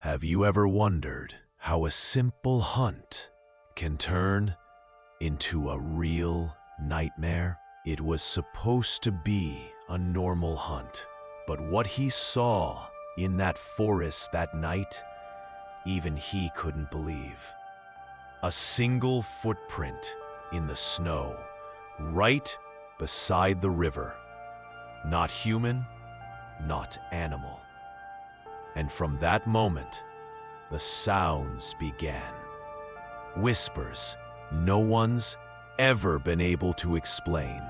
Have you ever wondered how a simple hunt can turn into a real nightmare? It was supposed to be a normal hunt, but what he saw in that forest that night, even he couldn't believe. A single footprint in the snow, right beside the river. Not human, not animal. And from that moment, the sounds began. Whispers no one's ever been able to explain.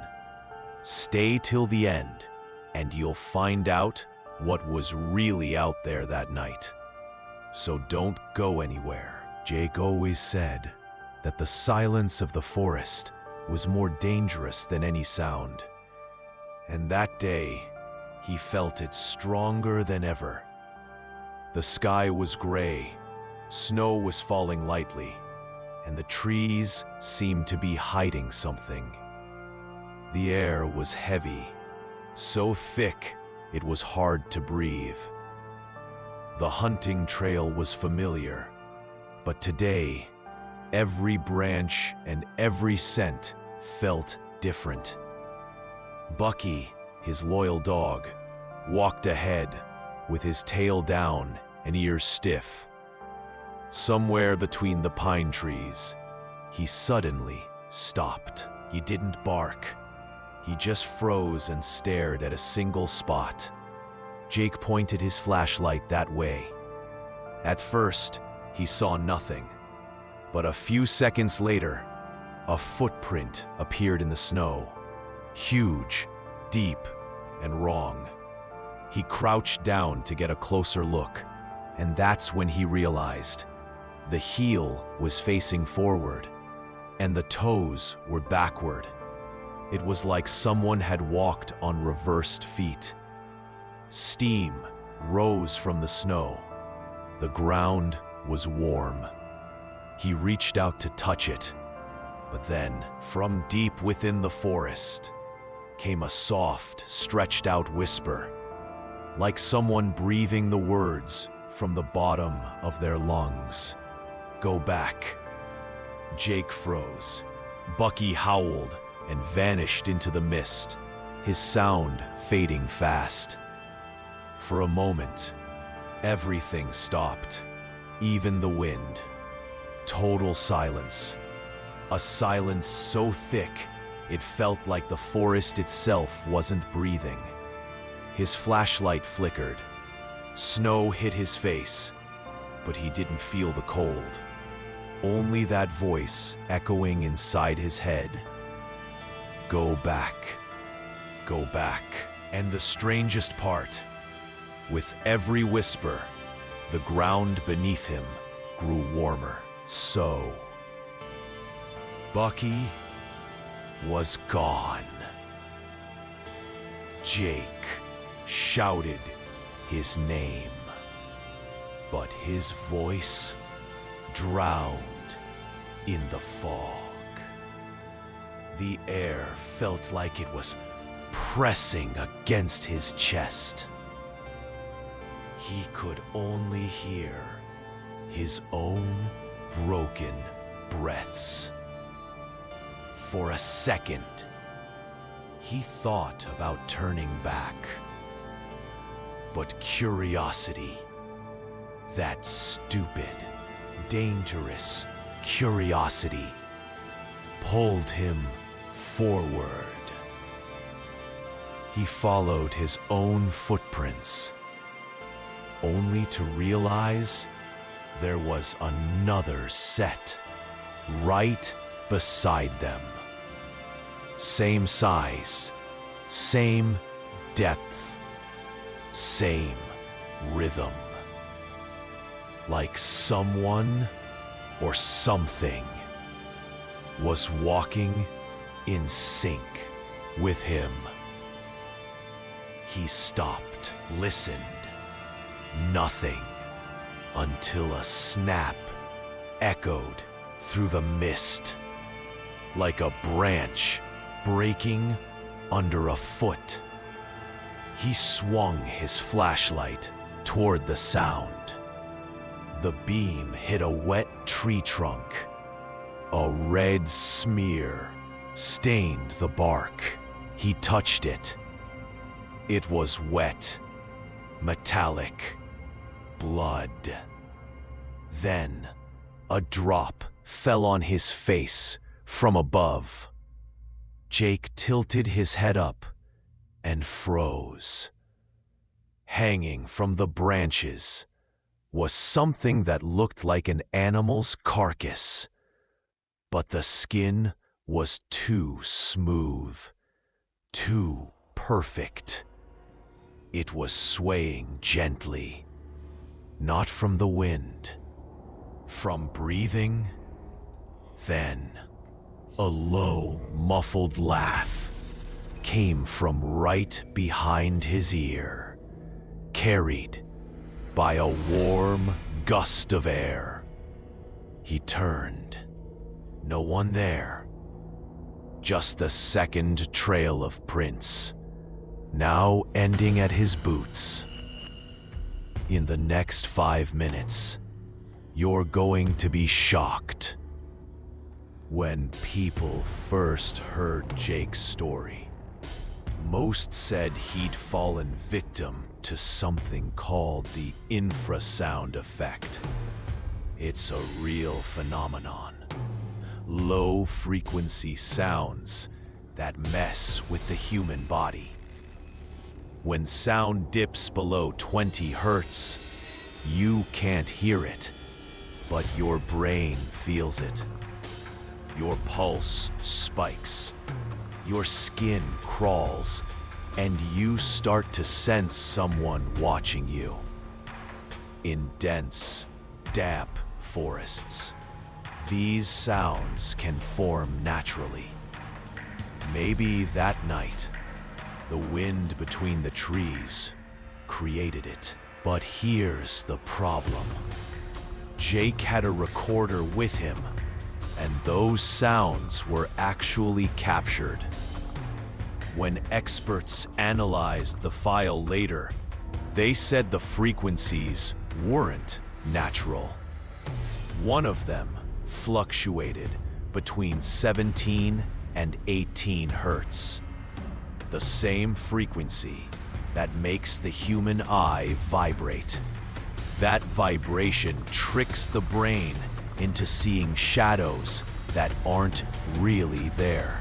Stay till the end, and you'll find out what was really out there that night. So don't go anywhere. Jake always said that the silence of the forest was more dangerous than any sound. And that day, he felt it stronger than ever. The sky was gray, snow was falling lightly, and the trees seemed to be hiding something. The air was heavy, so thick it was hard to breathe. The hunting trail was familiar, but today, every branch and every scent felt different. Bucky, his loyal dog, walked ahead with his tail down and ears stiff. Somewhere between the pine trees, he suddenly stopped. He didn't bark. He just froze and stared at a single spot. Jake pointed his flashlight that way. At first, he saw nothing, but a few seconds later, a footprint appeared in the snow. Huge, deep, and wrong. He crouched down to get a closer look, and that's when he realized the heel was facing forward, and the toes were backward. It was like someone had walked on reversed feet. Steam rose from the snow. The ground was warm. He reached out to touch it, but then, from deep within the forest, came a soft, stretched-out whisper, like someone breathing the words from the bottom of their lungs. Go back. Jake froze. Bucky howled and vanished into the mist, his sound fading fast. For a moment, everything stopped, even the wind. Total silence. A silence so thick, it felt like the forest itself wasn't breathing. His flashlight flickered. Snow hit his face, but he didn't feel the cold. Only that voice echoing inside his head. Go back. Go back. And the strangest part, with every whisper, the ground beneath him grew warmer. So, Bucky was gone. Jake shouted his name, but his voice drowned in the fog. The air felt like it was pressing against his chest. He could only hear his own broken breaths. For a second, he thought about turning back. But curiosity, that stupid, dangerous curiosity, pulled him forward. He followed his own footprints, only to realize there was another set right beside them. Same size, same depth, same rhythm. Like someone or something was walking in sync with him. He stopped, listened. Nothing, until a snap echoed through the mist, like a branch breaking under a foot. He swung his flashlight toward the sound. The beam hit a wet tree trunk. A red smear stained the bark. He touched it. It was wet, metallic, blood. Then, a drop fell on his face from above. Jake tilted his head up and froze. Hanging from the branches was something that looked like an animal's carcass, but the skin was too smooth, too perfect. It was swaying gently, not from the wind, from breathing. Then, a low, muffled laugh came from right behind his ear, carried by a warm gust of air. He turned. No one there. Just the second trail of prints, now ending at his boots. In the next 5 minutes, you're going to be shocked. When people first heard Jake's story, most said he'd fallen victim to something called the infrasound effect. It's a real phenomenon. Low-frequency sounds that mess with the human body. When sound dips below 20 hertz, you can't hear it, but your brain feels it. Your pulse spikes, your skin crawls, and you start to sense someone watching you. In dense, damp forests, these sounds can form naturally. Maybe that night, the wind between the trees created it. But here's the problem. Jake had a recorder with him, and those sounds were actually captured. When experts analyzed the file later, they said the frequencies weren't natural. One of them fluctuated between 17 and 18 hertz, the same frequency that makes the human eye vibrate. That vibration tricks the brain into seeing shadows that aren't really there.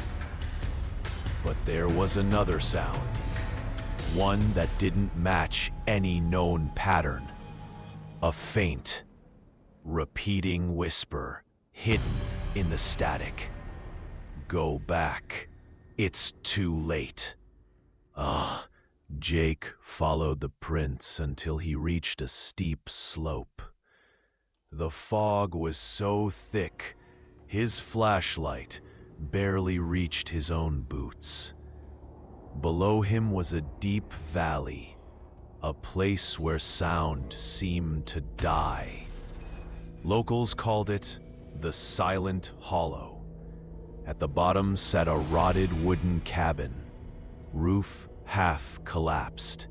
But there was another sound, one that didn't match any known pattern. A faint, repeating whisper hidden in the static. Go back. It's too late. Jake followed the prints until he reached a steep slope. The fog was so thick, his flashlight barely reached his own boots. Below him was a deep valley, a place where sound seemed to die. Locals called it the Silent Hollow. At the bottom sat a rotted wooden cabin, roof half collapsed,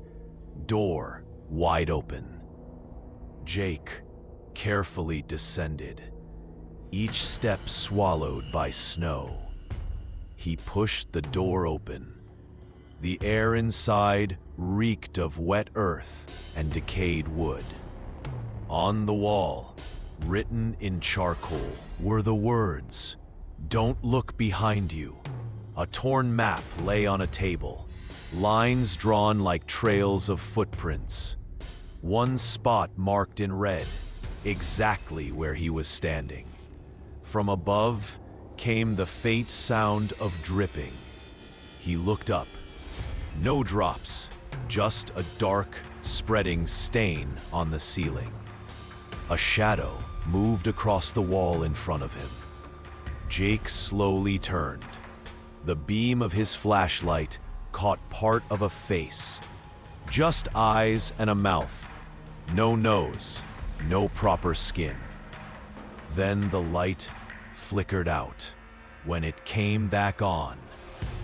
door wide open. Jake carefully descended, each step swallowed by snow. He pushed the door open. The air inside reeked of wet earth and decayed wood. On the wall, written in charcoal, were the words, "Don't look behind you." A torn map lay on a table, lines drawn like trails of footprints. One spot marked in red, exactly where he was standing. From above came the faint sound of dripping. He looked up. No drops, just a dark, spreading stain on the ceiling. A shadow moved across the wall in front of him. Jake slowly turned. The beam of his flashlight caught part of a face. Just eyes and a mouth. No nose, no proper skin. Then the light flickered out. When it came back on,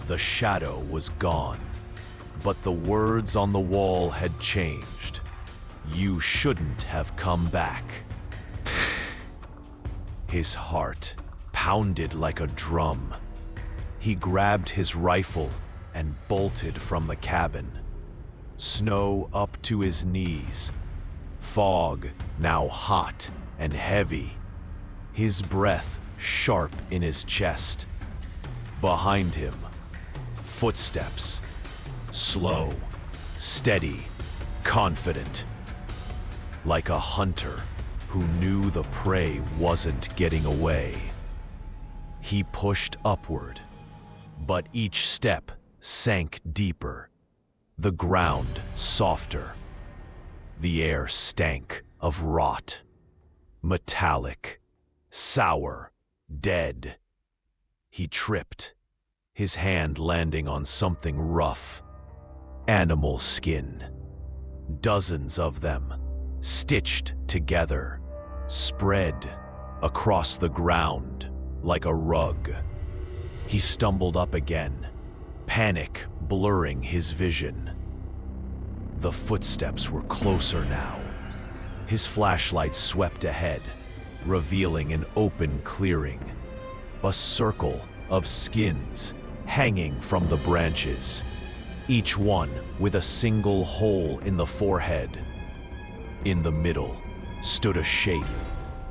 the shadow was gone. But the words on the wall had changed. "You shouldn't have come back." His heart pounded like a drum. He grabbed his rifle and bolted from the cabin. Snow up to his knees. Fog now hot and heavy. His breath sharp in his chest. Behind him, footsteps. Slow, steady, confident. Like a hunter who knew the prey wasn't getting away. He pushed upward, but each step sank deeper, the ground softer. The air stank of rot, metallic, sour, dead. He tripped, his hand landing on something rough. Animal skin. Dozens of them, stitched together, spread across the ground like a rug. He stumbled up again, panic blurring his vision. The footsteps were closer now. His flashlight swept ahead, revealing an open clearing. A circle of skins hanging from the branches, each one with a single hole in the forehead. In the middle stood a shape,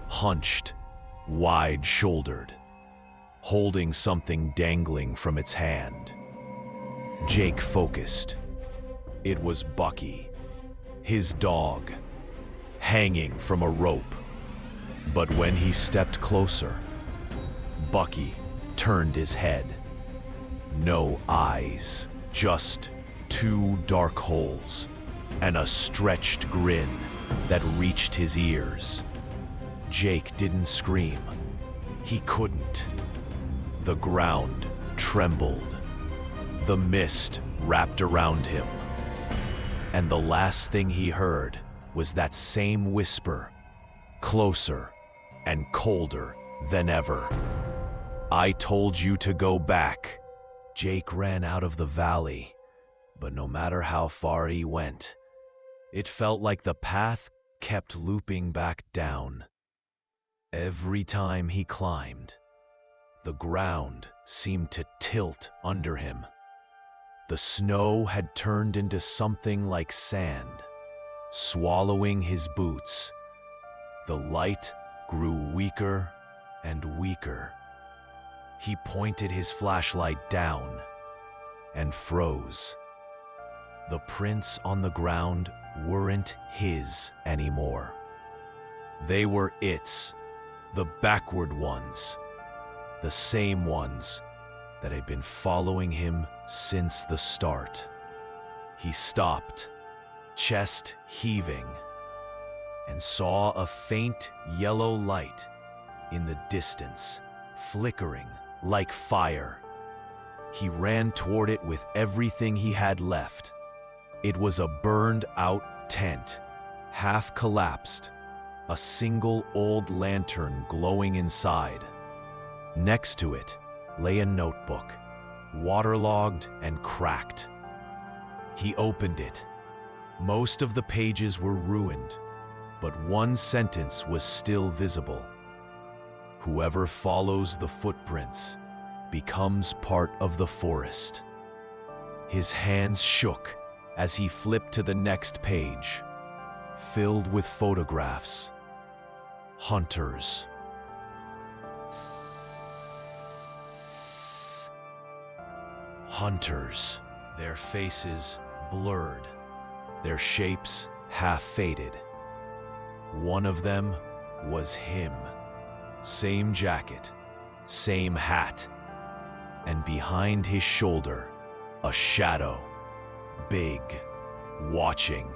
hunched, wide-shouldered, holding something dangling from its hand. Jake focused. It was Bucky, his dog, hanging from a rope. But when he stepped closer, Bucky turned his head. No eyes, just two dark holes and a stretched grin that reached his ears. Jake didn't scream. He couldn't. The ground trembled. The mist wrapped around him. And the last thing he heard was that same whisper, closer and colder than ever. I told you to go back. Jake ran out of the valley, but no matter how far he went, it felt like the path kept looping back down. Every time he climbed, the ground seemed to tilt under him. The snow had turned into something like sand, swallowing his boots. The light grew weaker and weaker. He pointed his flashlight down and froze. The prints on the ground weren't his anymore. They were its, the backward ones, the same ones that had been following him since the start. He stopped, chest heaving, and saw a faint yellow light in the distance, flickering like fire. He ran toward it with everything he had left. It was a burned-out tent, half collapsed, a single old lantern glowing inside. Next to it lay a notebook, waterlogged and cracked. He opened it. Most of the pages were ruined, but one sentence was still visible. Whoever follows the footprints becomes part of the forest. His hands shook as he flipped to the next page, filled with photographs. Hunters. Hunters, their faces blurred, their shapes half-faded. One of them was him. Same jacket, same hat, and behind his shoulder, a shadow, big, watching.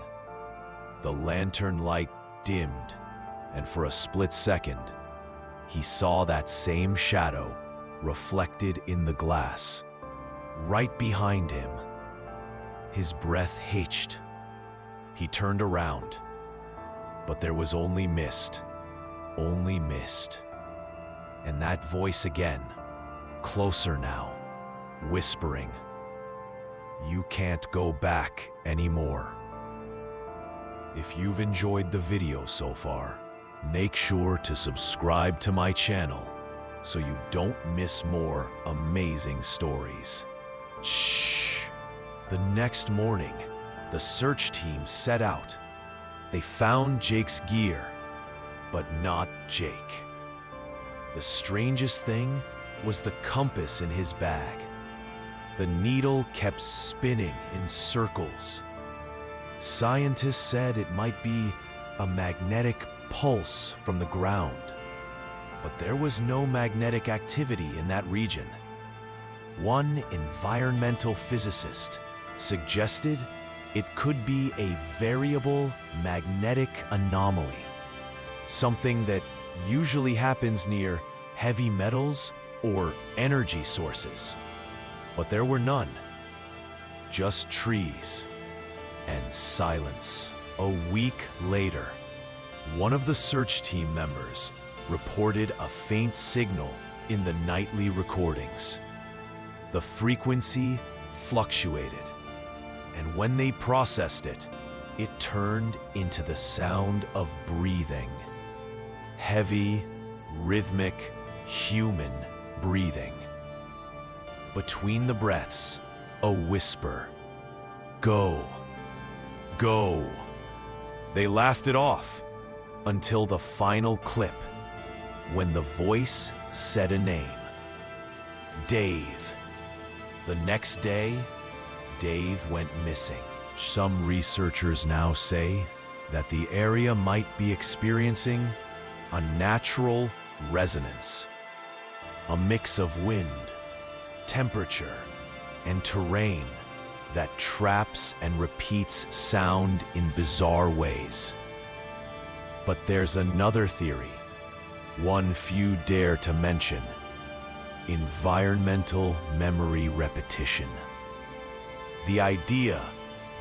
The lantern light dimmed, and for a split second, he saw that same shadow reflected in the glass. Right behind him, his breath hitched. He turned around, but there was only mist. And that voice again, closer now, whispering, "You can't go back anymore." If you've enjoyed the video so far, Make sure to subscribe to my channel so you don't miss more amazing stories. Shh! The next morning, the search team set out. They found Jake's gear, but not Jake. The strangest thing was the compass in his bag. The needle kept spinning in circles. Scientists said it might be a magnetic pulse from the ground, but there was no magnetic activity in that region. One environmental physicist suggested it could be a variable magnetic anomaly, something that usually happens near heavy metals or energy sources. But there were none, just trees and silence. A week later, one of the search team members reported a faint signal in the nightly recordings. The frequency fluctuated, and when they processed it, it turned into the sound of breathing. Heavy, rhythmic, human breathing. Between the breaths, a whisper. Go, go. They laughed it off until the final clip, when the voice said a name. Dave. The next day, Dave went missing. Some researchers now say that the area might be experiencing a natural resonance, a mix of wind, temperature, and terrain that traps and repeats sound in bizarre ways. But there's another theory, one few dare to mention: environmental memory repetition. The idea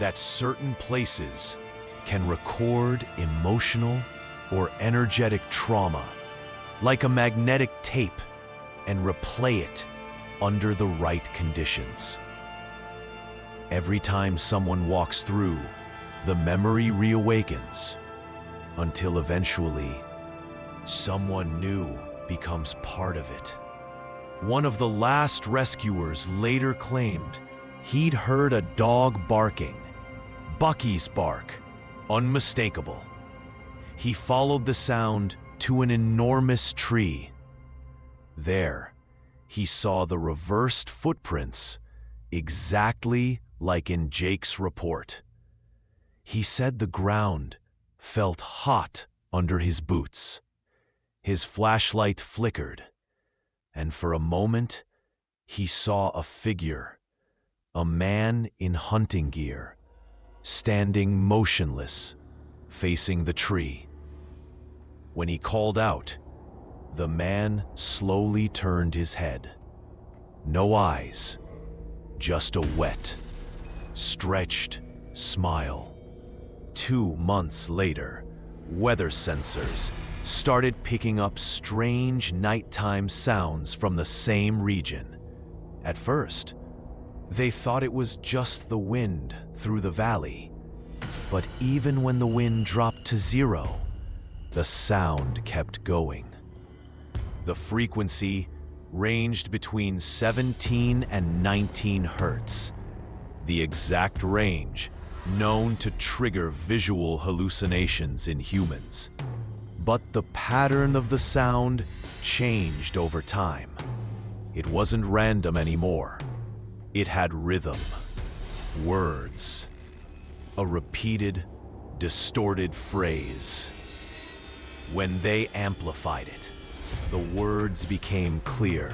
that certain places can record emotional or energetic trauma like a magnetic tape and replay it under the right conditions. Every time someone walks through, the memory reawakens until eventually someone new becomes part of it. One of the last rescuers later claimed he'd heard a dog barking, Bucky's bark, unmistakable. He followed the sound to an enormous tree. There, he saw the reversed footprints exactly like in Jake's report. He said the ground felt hot under his boots. His flashlight flickered, and for a moment, he saw a figure, a man in hunting gear, standing motionless, facing the tree. When he called out, the man slowly turned his head. No eyes, just a wet, stretched smile. 2 months later, weather sensors started picking up strange nighttime sounds from the same region. At first, they thought it was just the wind through the valley. But even when the wind dropped to zero, the sound kept going. The frequency ranged between 17 and 19 hertz, the exact range known to trigger visual hallucinations in humans. But the pattern of the sound changed over time. It wasn't random anymore. It had rhythm, words, a repeated, distorted phrase. When they amplified it, the words became clear.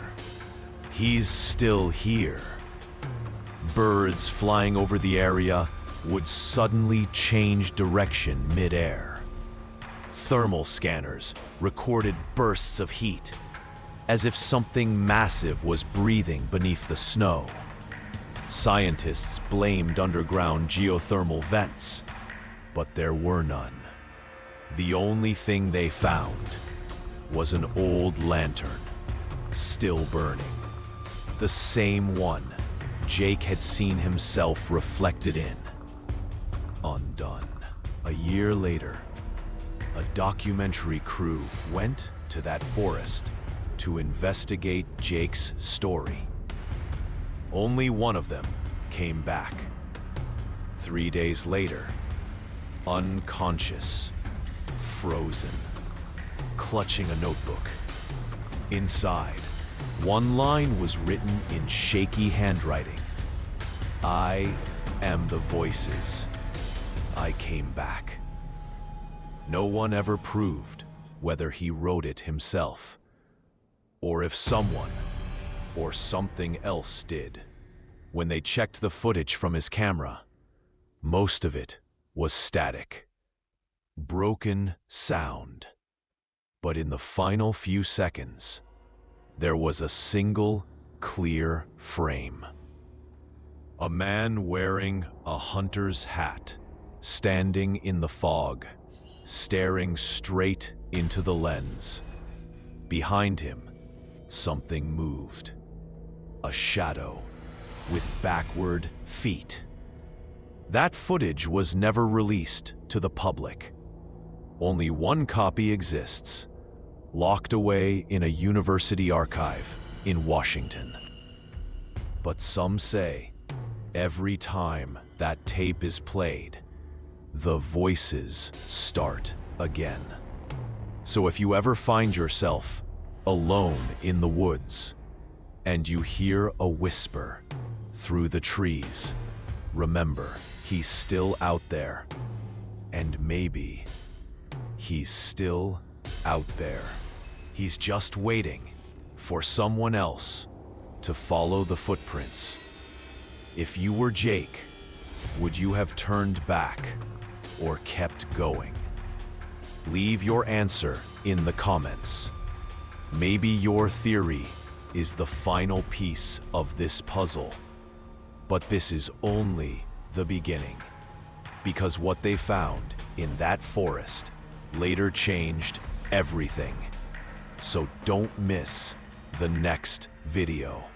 He's still here. Birds flying over the area would suddenly change direction mid-air. Thermal scanners recorded bursts of heat, as if something massive was breathing beneath the snow. Scientists blamed underground geothermal vents, but there were none. The only thing they found was an old lantern, still burning. The same one Jake had seen himself reflected in. Undone. A year later, a documentary crew went to that forest to investigate Jake's story. Only one of them came back. 3 days later, unconscious, frozen, clutching a notebook. Inside, one line was written in shaky handwriting. I am the voices. I came back. No one ever proved whether he wrote it himself, or if someone or something else did. When they checked the footage from his camera, most of it was static, broken sound. But in the final few seconds, there was a single clear frame. A man wearing a hunter's hat, standing in the fog, staring straight into the lens. Behind him, something moved. A shadow with backward feet. That footage was never released to the public. Only one copy exists, locked away in a university archive in Washington. But some say every time that tape is played, the voices start again. So if you ever find yourself alone in the woods and you hear a whisper through the trees, remember, he's still out there. And maybe he's still out there. He's just waiting for someone else to follow the footprints. If you were Jake, would you have turned back or kept going? Leave your answer in the comments. Maybe your theory is the final piece of this puzzle. But this is only the beginning, because what they found in that forest later changed everything. So don't miss the next video.